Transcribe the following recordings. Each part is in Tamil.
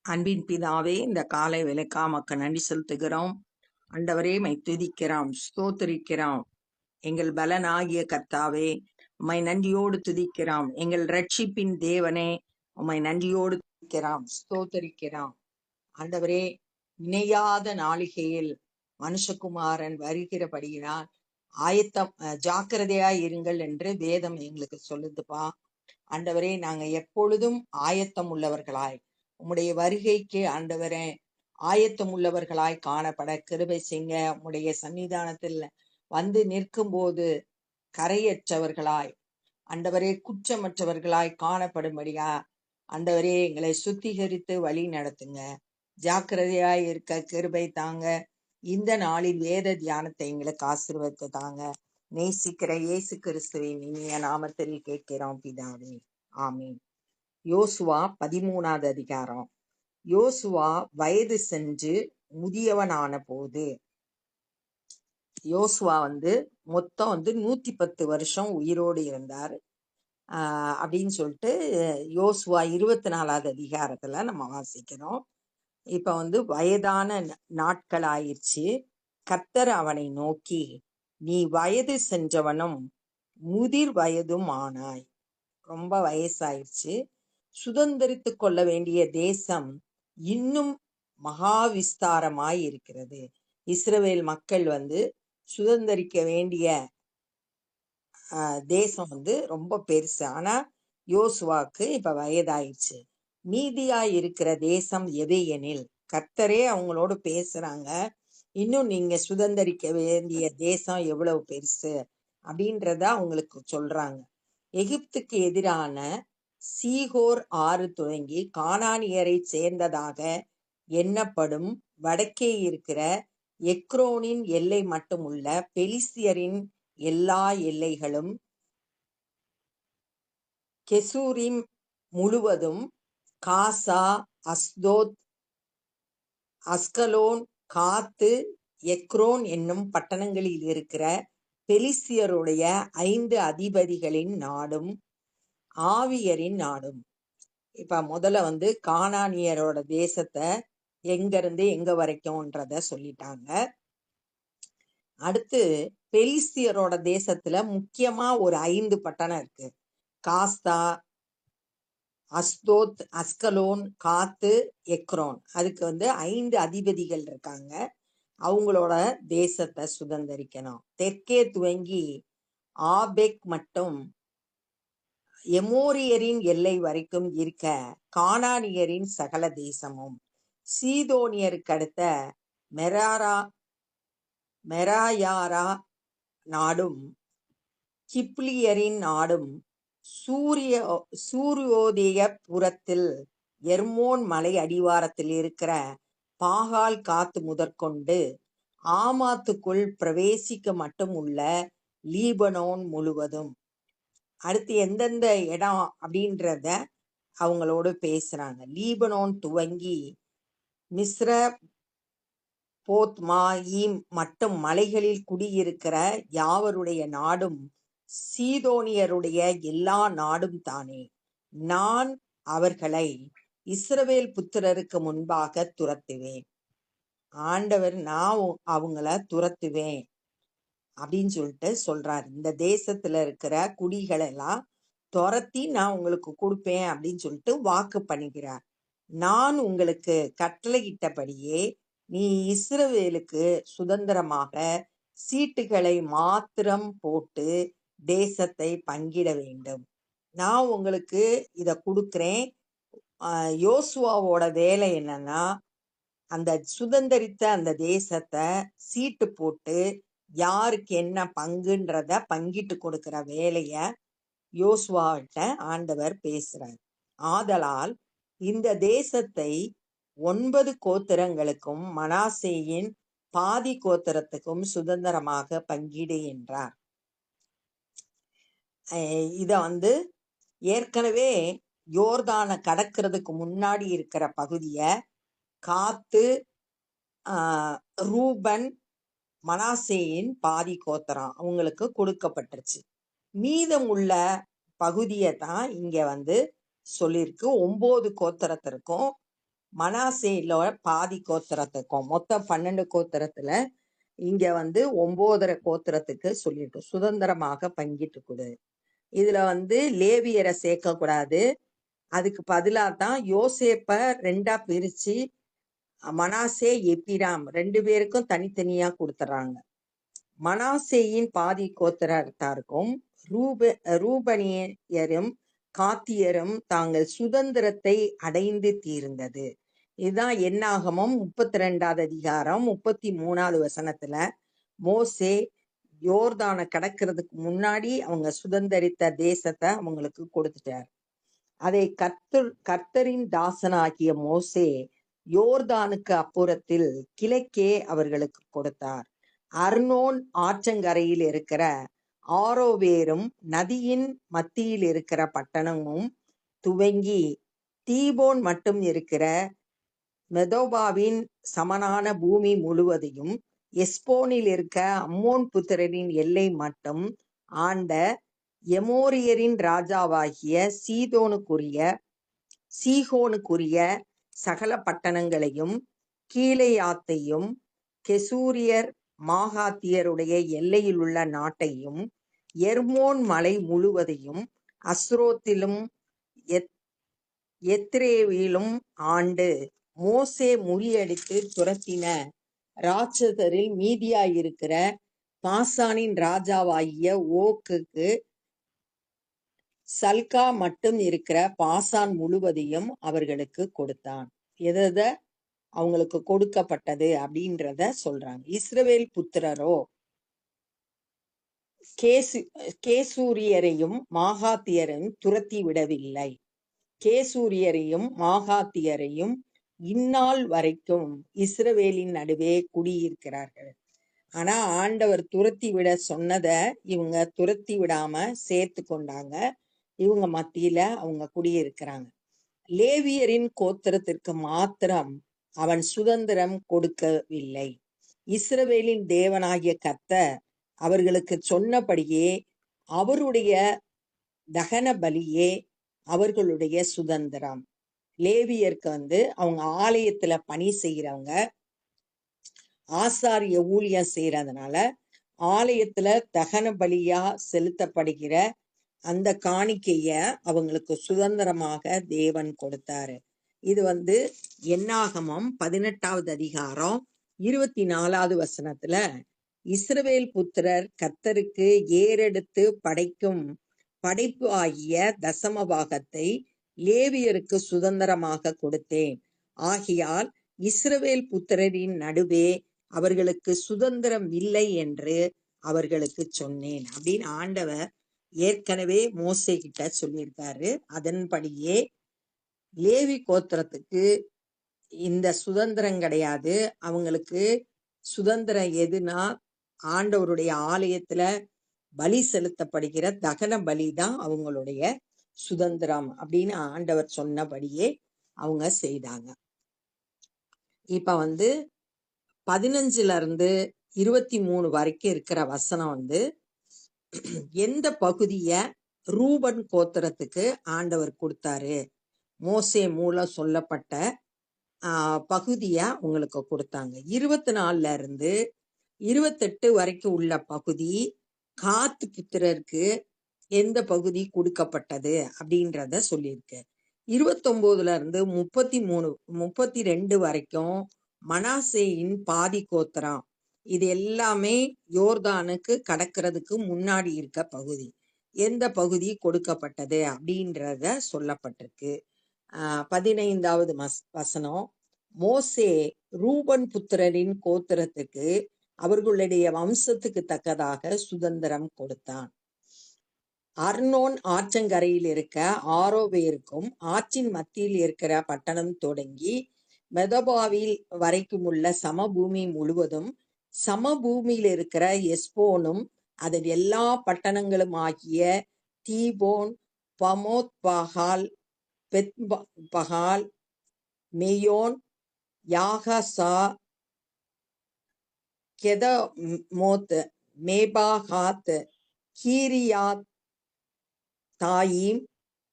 அன்பின் பிதாவே, இந்த காலை வேலைக்காமக்க நன்றி செலுத்துகிறோம். ஆண்டவரே, மை துதிக்கிறோம், ஸ்தோத்திரிக்கிறோம். எங்கள் பலனாகிய கர்த்தாவே, உம்மை நன்றியோடு துதிக்கிறோம். எங்கள் ரட்சிப்பின் தேவனே, உம்மை நன்றியோடு துதிக்கிறோம், ஸ்தோத்திரிக்கிறோம். ஆண்டவரே, இணையாத நாளிகையில் மனுஷகுமாரன் வருகிறபடியினால் ஆயத்தம் ஜாக்கிரதையாய் இருங்கள் என்று வேதம் எங்களுக்கு சொல்லுதுப்பா. ஆண்டவரே, நாங்க எப்பொழுதும் ஆயத்தம் உள்ளவர்களாய் உம்முடைய வருகைக்கு ஆண்டவரே ஆயத்தம் உள்ளவர்களாய் காணப்பட கிருபை செய்ங்க. உம்முடைய சன்னிதானத்தில் வந்து நிற்கும் போது கரையற்றவர்களாய் ஆண்டவரே குற்றமற்றவர்களாய் காணப்படும்படியா ஆண்டவரே எங்களை சுத்திகரித்து வழி நடத்துங்க. ஜாக்கிரதையாய் இருக்க கிருபை தாங்க. இந்த நாளில் வேத தியானத்தை எங்களுக்கு ஆசீர்வதித்து தாங்க. நேசிக்கிற இயேசு கிறிஸ்துவின் இனிய நாமத்தில் கேட்கிறோம் பிதாவே, ஆமீன். யோசுவா 13வது அதிகாரம். யோசுவா வயது சென்று முதியவனான போது, யோசுவா மொத்தம் 110 வருஷம் உயிரோடு இருந்தார் அப்படின்னு சொல்லிட்டு யோசுவா 24வது அதிகாரத்துல நம்ம வாசிக்கிறோம். இப்ப வயதான நாட்கள் ஆயிடுச்சு. கர்த்தர் அவனை நோக்கி, நீ வயது சென்றவனும் முதிர் வயதும் ஆனாய். ரொம்ப வயசாயிருச்சு. சுதந்திரித்து கொள்ள வேண்டிய தேசம் இன்னும் மகா விஸ்தாரமாய் இருக்கிறது. இஸ்ரவேல் மக்கள் சுதந்திரிக்க வேண்டிய தேசம் ரொம்ப பெருசு. ஆனா யோசுவாக்கு இப்ப வயதாயிடுச்சு. மீதியாய் இருக்கிற தேசம் எது எனில், கர்த்தரே அவங்களோடு பேசுறாங்க, இன்னும் நீங்க சுதந்திரிக்க வேண்டிய தேசம் எவ்வளவு பெருசு அப்படின்றத அவங்களுக்கு சொல்றாங்க. எகிப்துக்கு எதிரான சீகோர் ஆறு துவங்கி கானானியரை சேர்ந்ததாக எண்ணப்படும் வடக்கே இருக்கிற எக்ரோனின் எல்லை மட்டுமுள்ள பெலிஸ்தியரின் எல்லா எல்லைகளும், கெசூரிம் முழுவதும், காசா, அஸ்தோத், அஸ்கலோன், காத்து, எக்ரோன் என்னும் பட்டணங்களில் இருக்கிற பெலிஸ்தியருடைய 5 அதிபதிகளின் நாடும் ஆவியரின் நாடும். இப்ப முதல்ல கானானியரோட தேசத்தை எங்க இருந்து எங்க வரைக்கும்ன்றத சொல்லிட்டாங்க. அடுத்து பெலிஸ்தியரோட தேசத்துல முக்கியமா ஒரு 5 பட்டணம் இருக்கு. காஸ்தா, அஸ்தோத், அஸ்கலோன், காத்து, எக்ரோன். அதுக்கு 5 அதிபதிகள் இருக்காங்க. அவங்களோட தேசத்தை சுதந்திரிக்கணும். தெற்கே துவங்கி ஆபெக் மட்டும் எமோரியரின் எல்லை வரைக்கும் இருக்க கானானியரின் சகல தேசமும், சீதோனியருக்கு அடுத்த மெராயாரா நாடும், கிப்லியரின் நாடும், சூரியோதய புறத்தில் எர்மோன் மலை அடிவாரத்தில் இருக்கிற பாகால் காத்து முதற்கொண்டு ஆமாத்துக்குள் பிரவேசிக்க மட்டும் உள்ள லீபனோன் முழுவதும். அடுத்து எந்தெந்த இடம் அப்படின்றத அவங்களோடு பேசுறாங்க. லீபனோன் துவங்கி மிஸ்ர போத்மாயீம் மட்டும் மலைகளில் குடியிருக்கிற யாவருடைய நாடும் சீதோனியருடைய எல்லா நாடும் தானே. நான் அவர்களை இஸ்ரவேல் புத்திரருக்கு முன்பாக துரத்துவேன். ஆண்டவர் நான் அவங்கள துரத்துவேன் அப்படின்னு சொல்லிட்டு சொல்றாரு. இந்த தேசத்துல இருக்கிற குடிகளை எல்லாம் துரத்தி நான் உங்களுக்கு கொடுப்பேன் அப்படின்னு சொல்லிட்டு வாக்கு பண்ணுகிறார். நான் உங்களுக்கு கட்டளையிட்டபடியே நீ இஸ்ரவேலுக்கு சுதந்திரமாக சீட்டுகளை மாத்திரம் போட்டு தேசத்தை பங்கிட வேண்டும். நான் உங்களுக்கு இத கொடுக்கிறேன். யோசுவாவோட வேலை என்னன்னா, அந்த சுதந்திரித்த அந்த தேசத்தை சீட்டு போட்டு யாருக்கு என்ன பங்குன்றத பங்கிட்டு கொடுக்கிற வேலைய யோசுவாட்ட ஆண்டவர் பேசுறார். ஆதலால் இந்த தேசத்தை 9 கோத்திரங்களுக்கும் மனாசேயின் பாதி கோத்திரத்துக்கும் சுதந்திரமாக பங்கிடு என்றார். இத ஏற்கனவே யோர்தானை கடக்கிறதுக்கு முன்னாடி இருக்கிற பகுதிய காத்து, ரூபன், மனாசேயின் பாதி கோத்திரம் அவங்களுக்கு கொடுக்கப்பட்டுருச்சு. மீதம் உள்ள பகுதியை தான் இங்க சொல்லியிருக்கு. 9 கோத்திரத்திற்கும் மனாசேல பாதி கோத்திரத்துக்கும் மொத்தம் 12 கோத்திரத்துல இங்க 9 கோத்திரத்துக்கு சொல்லியிருக்கு சுதந்திரமாக பங்கிட்டு கொடு. இதுல லேவியரை சேர்க்க கூடாது. அதுக்கு பதிலா தான் யோசேப்ப 2ஆ பிரிச்சு மனாசே எப்பிராம் 2 பேருக்கும் தனித்தனியா கொடுத்துறாங்க. மனாசேயின் பாதி கோத்திரத்தாருக்கும் ரூபனியரும் காத்தியரும் தாங்கள் சுதந்திரத்தை அடைந்து தீர்ந்தது. இதுதான் என்னாகமம் 32வது அதிகாரம் 33வது வசனத்துல மோசே யோர்தானை கடக்கிறதுக்கு முன்னாடி அவங்க சுதந்திரித்த தேசத்தை அவங்களுக்கு கொடுத்துட்டார். அதை கர்த்தரின் தாசனாகிய மோசே யோர்தானுக்கு அப்புறத்தில் கிழக்கே அவர்களுக்கு கொடுத்தார். அர்னோன் ஆற்றங்கரையில் இருக்கிற ஆரோவேரும் நதியின் மத்தியில் இருக்கிற பட்டணமும் துவங்கி தீபோன் மட்டும் இருக்கிற மெதோபாவின் சமனான பூமி முழுவதையும் எஸ்போனில் இருக்க அம்மோன் புத்திரரின் எல்லை மட்டும் ஆண்ட எமோரியரின் ராஜாவாகிய சீகோனுக்குரிய சகல பட்டணங்களையும் கீலேயாத்தையும் கெசூரியர் மாகாத்தியருடைய எல்லையில் உள்ள நாட்டையும் எர்மோன் மலை முழுவதையும் அஸ்ரோத்திலும் எத்ரேவிலும் ஆண்டு மோசே முறியடித்து துரத்தின ராட்சதரில் மீதியாயிருக்கிற பாசானின் ராஜாவாகிய ஓக்குக்கு சல்கா மட்டும் இருக்கிற பாசான் முழுவதையும் அவர்களுக்கு கொடுத்தான். எதை அவங்களுக்கு கொடுக்கப்பட்டது அப்படின்றத சொல்றாங்க. இஸ்ரவேல் புத்திரரோ கேசூரியரையும் மாகாத்தியரையும் துரத்தி விடவில்லை. கேசூரியரையும் மாகாத்தியரையும் இந்நாள் வரைக்கும் இஸ்ரவேலின் நடுவே குடியிருக்கிறார்கள். ஆனா ஆண்டவர் துரத்தி விட சொன்னதை இவங்க துரத்தி விடாம சேர்த்து கொண்டாங்க. இவங்க மத்தியில அவங்க குடியிருக்கிறாங்க. லேவியரின் கோத்திரத்திற்கு மாத்திரம் அவன் சுதந்திரம் கொடுக்கவில்லை. இஸ்ரவேலின் தேவனாகிய கர்த்தர் அவர்களுக்கு சொன்னபடியே அவருடைய தகன பலியே அவர்களுடைய சுதந்திரம். லேவியருக்கு அவங்க ஆலயத்துல பணி செய்யறவங்க, ஆசாரிய ஊழியம் செய்யறதுனால ஆலயத்துல தகன பலியா செலுத்தப்படுகிற அந்த காணிக்கைய அவங்களுக்கு சுதந்திரமாக தேவன் கொடுத்தாரு. இது என்னாகமம் 18வது அதிகாரம் 24வது வசனத்துல இஸ்ரவேல் புத்திரர் கர்த்தருக்கு ஏறெடுத்து படைக்கும் படைப்பு ஆகிய தசம பாகத்தை லேவியருக்கு சுதந்திரமாக கொடுத்தேன். ஆகையால் இஸ்ரவேல் புத்திரரின் நடுவே அவர்களுக்கு சுதந்திரம் இல்லை என்று அவர்களுக்கு சொன்னேன் அப்படின்னு ஆண்டவர் ஏற்கனவே மோசே கிட்ட சொல்லியிருக்காரு. அதன்படியே லேவி கோத்திரத்துக்கு இந்த சுதந்திரம் கிடையாது. அவங்களுக்கு சுதந்திரம் எதுனா ஆண்டவருடைய ஆலயத்துல பலி செலுத்தப்படுகிற தகன பலி தான் அவங்களுடைய சுதந்திரம் அப்படின்னு ஆண்டவர் சொன்னபடியே அவங்க செய்தாங்க. இப்ப 15ல இருந்து 23 வரைக்கும் இருக்கிற வசனம் எந்த பகுதிய ரூபன் கோத்திரத்துக்கு ஆண்டவர் கொடுத்தாரு, மோசே மூலம் சொல்லப்பட்ட பகுதிய உங்களுக்கு கொடுத்தாங்க. 24ல இருந்து 28 வரைக்கும் உள்ள பகுதி காத்து புத்திரருக்கு எந்த பகுதி கொடுக்கப்பட்டது அப்படின்றத சொல்லியிருக்கு. 29ல இருந்து 32 வரைக்கும் மனாசேயின் பாதி கோத்திரம். இது எல்லாமே யோர்தானுக்கு கடக்கிறதுக்கு முன்னாடி இருக்க பகுதி. எந்த பகுதி கொடுக்கப்பட்டது அப்படின்றத சொல்லப்பட்டிருக்கு. 15வது வசனம் மோசே ரூபன் புத்திரரின் கோத்திரத்துக்கு அவர்களுடைய வம்சத்துக்கு தக்கதாக சுதந்திரம் கொடுத்தான். அர்னோன் ஆற்றங்கரையில் இருக்க ஆரோவேருக்கும் ஆற்றின் மத்தியில் இருக்கிற பட்டணம் தொடங்கி மெதபாவில் வரைக்கும் உள்ள சமபூமி முழுவதும், சமபூமியில் இருக்கிற எஸ்போனும் அதன் எல்லா பட்டணங்களும் ஆகிய தீபோன், பமோத் பகால், பெத்பகால், மெயோன், யாகசா, கெதமோத், மேபாகாத், கீரியாத் தாயிம்,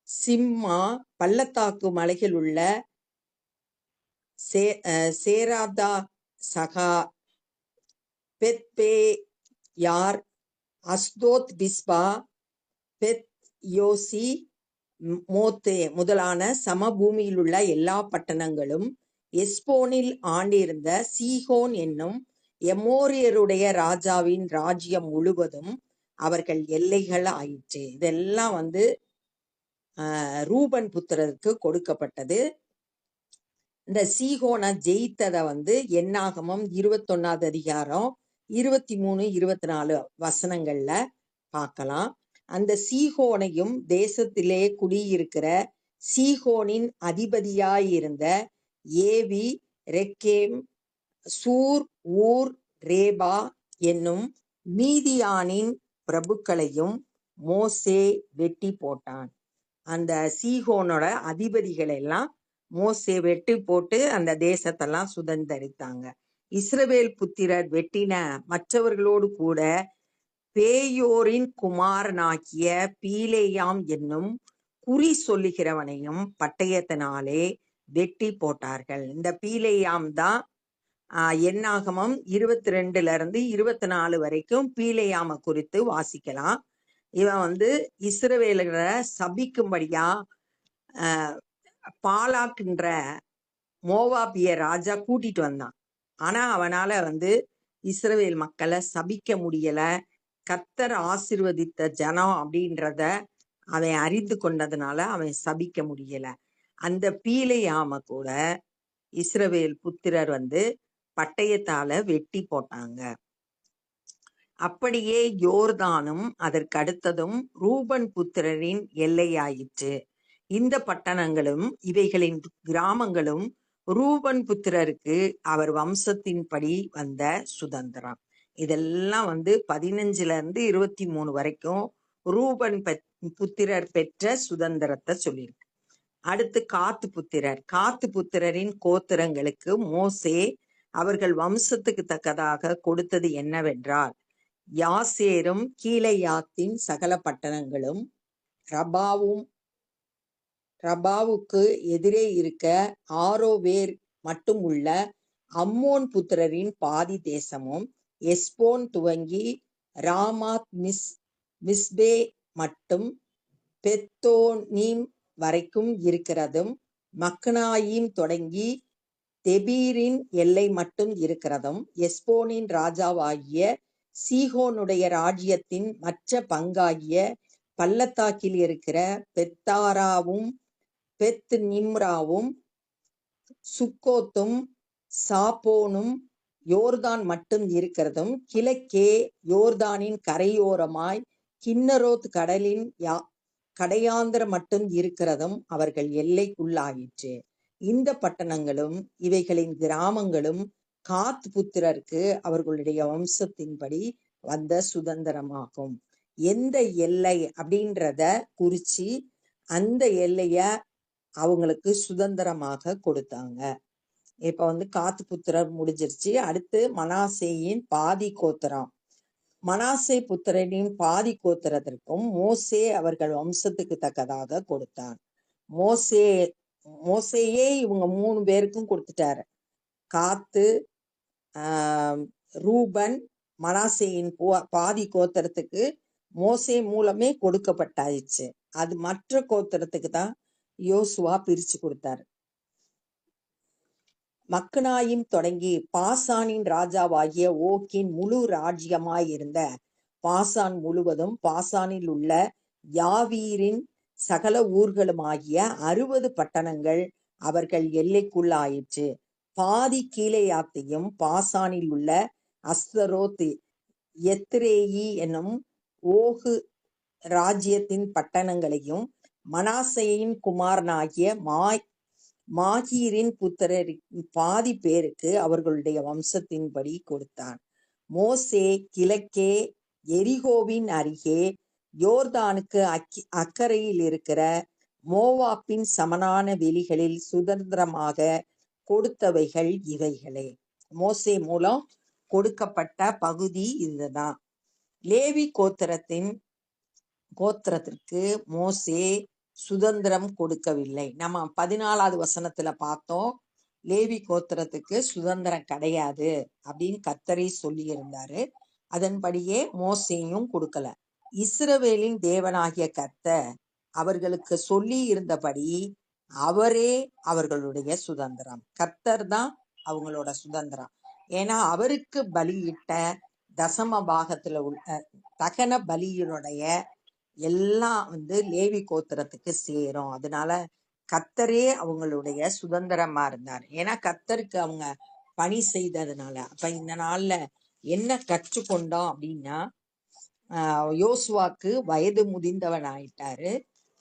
சிம்மா, பள்ளத்தாக்கு மலைகள் உள்ள சேராதா சகா பெத்பே யார் அஸ்தோத் பிஸ்பா பெத் யோசி மோத்தே முதலான சமபூமியிலுள்ள எல்லா பட்டணங்களும் எஸ்போனில் ஆண்டிருந்த சீகோன் என்னும் எமோரியருடைய ராஜாவின் ராஜ்யம் முழுவதும் அவர்கள் எல்லைகள் ஆயிற்று. இதெல்லாம் ரூபன் புத்திரருக்கு கொடுக்கப்பட்டது. இந்த சீகோனை ஜெயித்ததை என்னாகமம் 21 அதிகாரம் 23, 24 வசனங்கள்ல பார்க்கலாம். அந்த சீகோனையும் தேசத்திலே குடியிருக்கிற சீகோனின் அதிபதியாயிருந்த ஏவி, ரெக்கேம், சூர், ஊர், ரேபா என்னும் மீதியானின் பிரபுக்களையும் மோசே வெட்டி போட்டான். அந்த சீகோனோட அதிபதிகள் எல்லாம் மோசே வெட்டி போட்டு அந்த தேசத்தெல்லாம் சுதந்தரித்தாங்க. இஸ்ரவேல் புத்திரர் வெட்டின மற்றவர்களோடு கூட பேயோரின் குமாரனாகிய பீலேயாம் என்னும் குறி சொல்லுகிறவனையும் பட்டயத்தினாலே வெட்டி போட்டார்கள். இந்த பீலேயாம் தான் என்னாகமம் 22 24 வரைக்கும் பீலேயாம குறித்து வாசிக்கலாம். இவன் இஸ்ரவேலரை சபிக்கும்படியா பாலாக்குன்ற மோவாபிய ராஜா கூட்டிட்டு வந்தான். ஆனா அவனால இஸ்ரவேல் மக்களை சபிக்க முடியல. கர்த்தர் ஆசீர்வதித்த ஜனம் அப்படின்றத அவன் அறிந்து கொண்டதுனால அவன் சபிக்க முடியல. அந்த பீலேயாம கூட இஸ்ரவேல் புத்திரர் பட்டயத்தால வெட்டி போட்டாங்க. அப்படியே யோர்தானும் அதற்கு அடுத்ததும் ரூபன் புத்திரரின் எல்லையாயிற்று. இந்த பட்டணங்களும் இவைகளின் கிராமங்களும் ரூபன் புத்திரருக்கு அவர் வம்சத்தின்படி வந்த சுதந்திரம். இதெல்லாம் 15 23 வரைக்கும் ரூபன் புத்திரர் பெற்ற சுதந்திரத்தை சொல்லியிருக்கு. அடுத்து காத்து புத்திரரின் கோத்திரங்களுக்கு மோசே அவர்கள் வம்சத்துக்கு தக்கதாக கொடுத்தது என்னவென்றால், யாசேரும் கீலேயாத்தின் சகல பட்டணங்களும், ரபாவுக்கு எதிரே இருக்க ஆரோவேர் மட்டும் உள்ள அம்மோன் புத்திரரின் பாதி தேசமும், எஸ்போன் துவங்கி ராமாத் மிஸ்பே மட்டும் பெத்தோனீம் வரைக்கும் இருக்கிறதும், மக்னாயீம் தொடங்கி தெபீரின் எல்லை மட்டும் இருக்கிறதும், எஸ்போனின் ராஜாவாகிய சீகோனுடைய ராஜ்யத்தின் மற்ற பங்காகிய பள்ளத்தாக்கில் இருக்கிற பெத்தாராவும் பெத் நிம்ராவும் சுக்கோத்தும் சாப்போனும் யோர்தான் மட்டும் இருக்கிறதும், கிழக்கே யோர்தானின் கரையோரமாய் கின்னரோத் கடலின் கடையாந்திர மட்டும் இருக்கிறதும் அவர்கள் எல்லைக்குள்ளாயிற்று. இந்த பட்டணங்களும் இவைகளின் கிராமங்களும் காத் புத்திரருக்கு அவர்களுடைய வம்சத்தின்படி வந்த சுதந்திரமாகும். எந்த எல்லை அப்படின்றத குறிச்சு அந்த எல்லைய அவங்களுக்கு சுதந்திரமாக கொடுத்தாங்க. இப்ப காத்து புத்திரர் முடிஞ்சிருச்சு. அடுத்து மனாசேயின் பாதி கோத்திரம். மனாசே புத்திரனின் பாதி கோத்திரத்திற்கும் மோசே அவர்கள் வம்சத்துக்கு தக்கதாக கொடுத்தான். மோசேயே இவங்க 3 பேருக்கும் கொடுத்துட்டாரு. காத்து, ரூபன், மனாசேயின் பாதி கோத்திரத்துக்கு மோசே மூலமே கொடுக்கப்பட்டாயிடுச்சு. அது மற்ற கோத்திரத்துக்கு தான் யோசுவா பிரிச்சு கொடுத்தாரு. மக்னாயிம் தொடங்கி பாசானின் ராஜாவாகிய ஓக்கின் முழு ராஜ்யமாயிருந்த பாசான் முழுவதும், பாசானில் உள்ள யாவீரின் சகல ஊர்களுமாகிய 60 பட்டணங்கள் அவர்கள் எல்லைக்குள்ளாயிற்று. பாதி கீலேயாத்தையும் பாசானில் உள்ள அஸ்தரோத், எத்ரேயி என்னும் ஓகு ராஜ்யத்தின் பட்டணங்களையும் மனாசேயின் குமாரனாகிய மாகீரின் புத்திரரின் பாதி பேருக்கு அவர்களுடைய வம்சத்தின்படி கொடுத்தான். மோசே கிழக்கே எரிகோவின் அருகே யோர்தானுக்கு அக்கறையில் இருக்கிற மோவாப்பின் சமனான வெளிகளில் சுதந்திரமாக கொடுத்தவைகள் இவைகளே. மோசே மூலம் கொடுக்கப்பட்ட பகுதி இதுதான். லேவி கோத்திரத்திற்கு மோசே சுதந்திரம் கொடுக்கவில்லை. நம்ம 14வது வசனத்துல பார்த்தோம். லேவி கோத்திரத்துக்கு சுதந்திரம் கிடையாது அப்படின்னு கர்த்தரே சொல்லி இருந்தாரு. அதன்படியே மோசேயும் கொடுக்கல. இஸ்ரவேலின் தேவனாகிய கர்த்தர் அவர்களுக்கு சொல்லி இருந்தபடி அவரே அவர்களுடைய சுதந்திரம். கர்த்தர் தான் அவங்களோட சுதந்திரம். ஏன்னா அவருக்கு பலியிட்ட தசம பாகத்துல உள்ள தகன பலியினுடைய எல்லாம் லேவி கோத்திரத்துக்கு சேரும். அதனால கர்த்தரே அவங்களுடைய சுதந்திரமா இருந்தார். ஏன்னா கர்த்தருக்கு அவங்க பணி செய்ததுனால. அப்ப இந்த நாள்ல என்ன கற்றுக்கொண்டோம் அப்படின்னா, யோசுவாக்கு வயது முதிர்ந்தவன் ஆயிட்டாரு.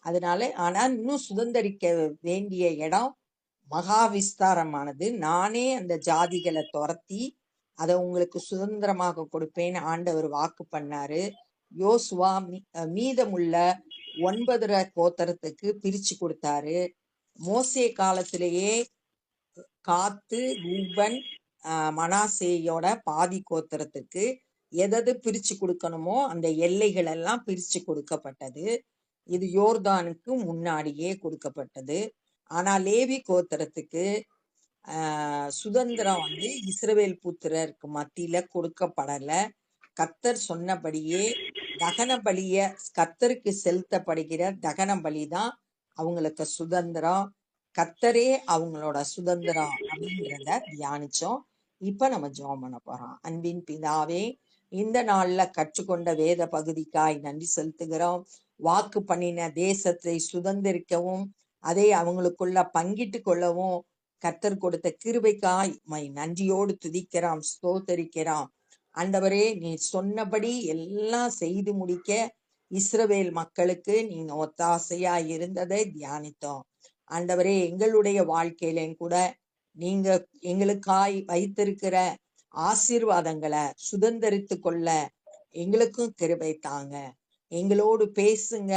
அதனால ஆனா இன்னும் சுதந்திரிக்க வேண்டிய இடம் மகா விஸ்தாரமானது. நானே அந்த ஜாதிகளை துரத்தி அதை உங்களுக்கு சுதந்திரமாக கொடுப்பேன்னு ஆண்டவர் வாக்கு பண்ணாரு. யோசுவா மீதமுள்ள 9 கோத்திரத்துக்கு பிரிச்சு கொடுத்தாரு. மோசே காலத்திலேயே காத்து, ரூபன், மனாசேயோட பாதி கோத்திரத்துக்கு எதது பிரிச்சு கொடுக்கணுமோ அந்த எல்லைகள் எல்லாம் பிரிச்சு கொடுக்கப்பட்டது. இது யோர்தானுக்கு முன்னாடியே கொடுக்கப்பட்டது. ஆனா லேவி கோத்திரத்துக்கு சுதந்திரம் இஸ்ரவேல் புத்திரருக்கு மத்தியில கொடுக்கப்படல. கர்த்தர் சொன்னபடியே தகன பலிய கர்த்தருக்கு செலுத்தப்படுகிற தகன பலிதான் அவங்களுக்கு சுதந்திரம். கர்த்தரே அவங்களோட சுதந்திரம் அப்படின்றத தியானிச்சோம். இப்ப நம்ம ஜெபம் பண்ண போறோம். அன்பின் பிதாவே, இந்த நாள்ல கற்றுக்கொண்ட வேத பகுதிக்காய் நன்றி செலுத்துகிறோம். வாக்கு பண்ணின தேசத்தை சுதந்திரிக்கவும் அதை அவங்களுக்குள்ள பங்கிட்டு கொள்ளவும் கர்த்தர் கொடுத்த கிருபைக்காய் நன்றியோடு துதிக்கிறோம், ஸ்தோத்தரிக்கிறோம். ஆண்டவரே, நீ சொன்னபடி எல்லாம் செய்து முடிக்க இஸ்ரவேல் மக்களுக்கு நீங்க ஒத்தாசையா இருந்ததை தியானித்தோம். ஆண்டவரே, எங்களுடைய வாழ்க்கையிலும் கூட நீங்க எங்களுக்காய் வைத்திருக்கிற ஆசீர்வாதங்களை சுதந்திரித்து கொள்ள எங்களுக்கும் கிருபை தாங்க. எங்களோடு பேசுங்க.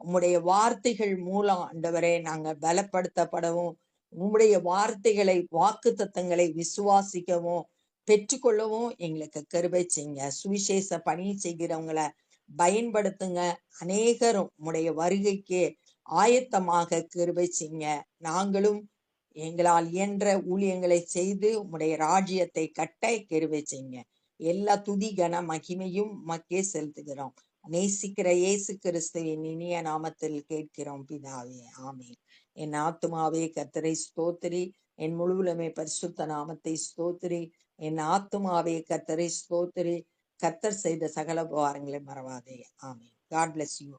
உம்முடைய வார்த்தைகள் மூலம் ஆண்டவரே நாங்க பலப்படுத்தப்படவும், உம்முடைய வார்த்தைகளை வாக்கு தத்தங்களை விசுவாசிக்கவும் பெற்றுக்கொள்ளவும் எங்களுக்கு கிருபை செய்யுங்க. சுவிசேஷ பணி செய்கிறவங்களை பயன்படுத்துங்க. அநேகரும் உம்முடைய வருகைக்கு ஆயத்தமாக கிருபை செய்யுங்க. நாங்களும் எங்களால் இயன்ற ஊழியங்களை செய்து உம்முடைய ராஜ்யத்தை கட்ட கிருபை செய்யுங்க. எல்லா துதி கன மகிமையும் மக்கே செலுத்துகிறோம். நேசிக்கிற இயேசு கிறிஸ்துவின் இனிய நாமத்தில் கேட்கிறோம் பிதாவே, ஆமென். என் ஆத்துமாவே கர்த்தரை ஸ்தோத்திரி, என் முழுவலுமே பரிசுத்த நாமத்தை ஸ்தோத்திரி. என் ஆத்துமாவே கர்த்தரை ஸ்தோத்திரி, கர்த்தர் செய்த சகல உபகாரங்களை மறவாதே. ஆமென். God bless you.